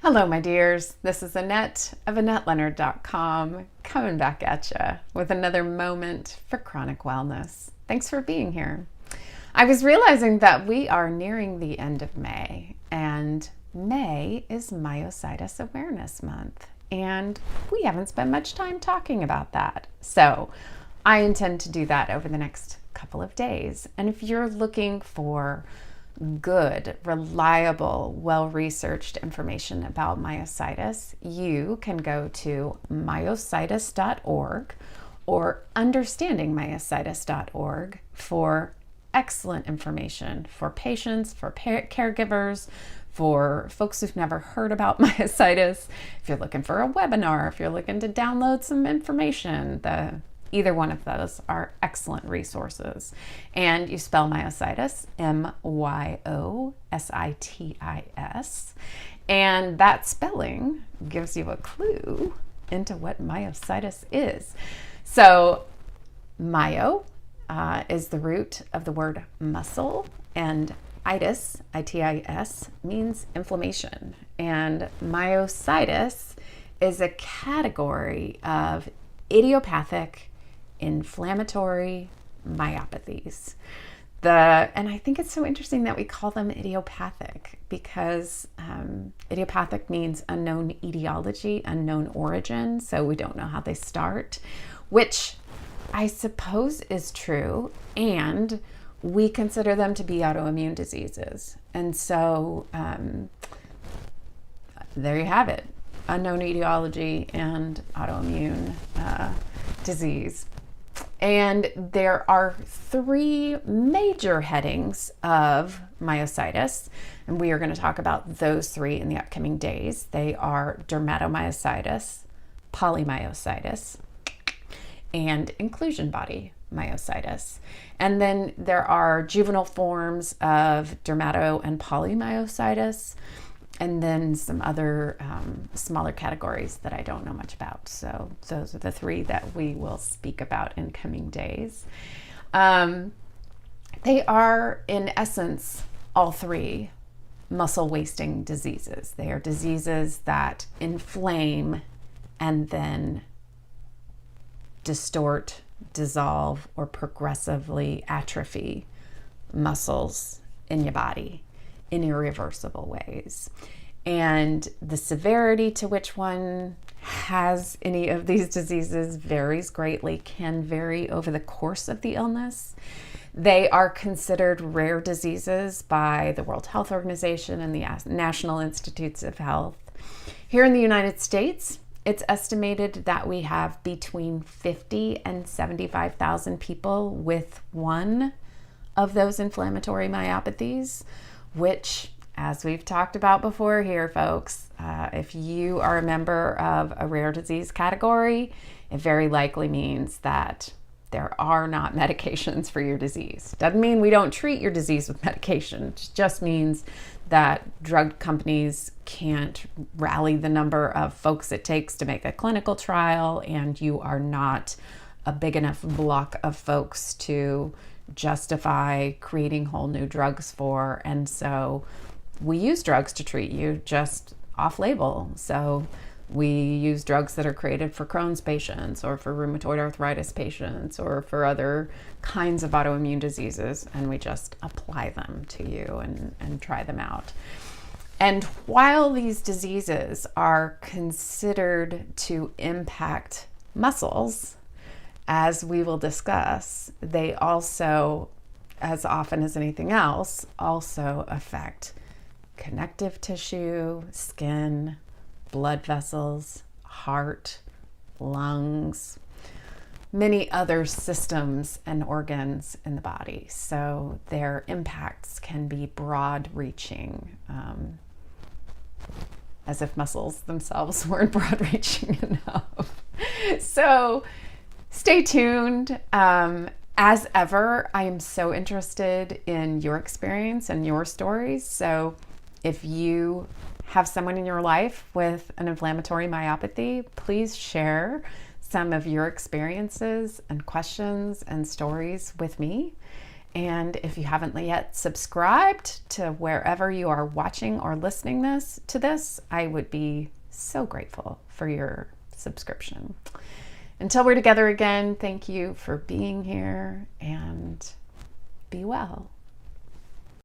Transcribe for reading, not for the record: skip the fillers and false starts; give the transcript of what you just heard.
Hello, my dears. This is Annette of AnnetteLeonard.com coming back at you with another moment for chronic wellness. Thanks for being here. I was realizing that we are nearing the end of May, and May is Myositis Awareness Month, and we haven't spent much time talking about that. So I intend to do that over the next couple of days. And if you're looking for good, reliable, well-researched information about myositis, you can go to myositis.org or understandingmyositis.org for excellent information for patients, for caregivers, for folks who've never heard about myositis. If you're looking for a webinar, if you're looking to download some information, either one of those are excellent resources. And you spell myositis, Myositis, and that spelling gives you a clue into what myositis is. So myo is the root of the word muscle, and itis, I-T-I-S, means inflammation. And myositis is a category of idiopathic inflammatory myopathies. And I think it's so interesting that we call them idiopathic because idiopathic means unknown etiology, unknown origin, so we don't know how they start, which I suppose is true, and we consider them to be autoimmune diseases. And so there you have it, unknown etiology and autoimmune disease. And there are three major headings of myositis, and we are going to talk about those three in the upcoming days. They are dermatomyositis, polymyositis, and inclusion body myositis. And then there are juvenile forms of dermato and polymyositis, and then some other smaller categories that I don't know much about. So those are the three that we will speak about in coming days. They are, in essence, all three muscle wasting diseases. They are diseases that inflame and then distort, dissolve, or progressively atrophy muscles in your body in irreversible ways. And the severity to which one has any of these diseases varies greatly, can vary over the course of the illness. They are considered rare diseases by the World Health Organization and the National Institutes of Health. Here in the United States, it's estimated that we have between 50 and 75,000 people with one of those inflammatory myopathies, which, as we've talked about before here, folks, if you are a member of a rare disease category, it very likely means that there are not medications for your disease. Doesn't mean we don't treat your disease with medication. It just means that drug companies can't rally the number of folks it takes to make a clinical trial, and you are not a big enough block of folks to justify creating whole new drugs for. And so we use drugs to treat you, just off-label. So we use drugs that are created for Crohn's patients or for rheumatoid arthritis patients or for other kinds of autoimmune diseases, and we just apply them to you and try them out. And while these diseases are considered to impact muscles, as we will discuss, they also, as often as anything else, also affect connective tissue, skin, blood vessels, heart, lungs, many other systems and organs in the body. So their impacts can be broad-reaching, as if muscles themselves weren't broad-reaching enough. So stay tuned. As ever, I am so interested in your experience and your stories. So if you have someone in your life with an inflammatory myopathy, please share some of your experiences and questions and stories with me. And if you haven't yet subscribed to wherever you are watching or listening to this, I would be so grateful for your subscription. Until we're together again, thank you for being here, and be well.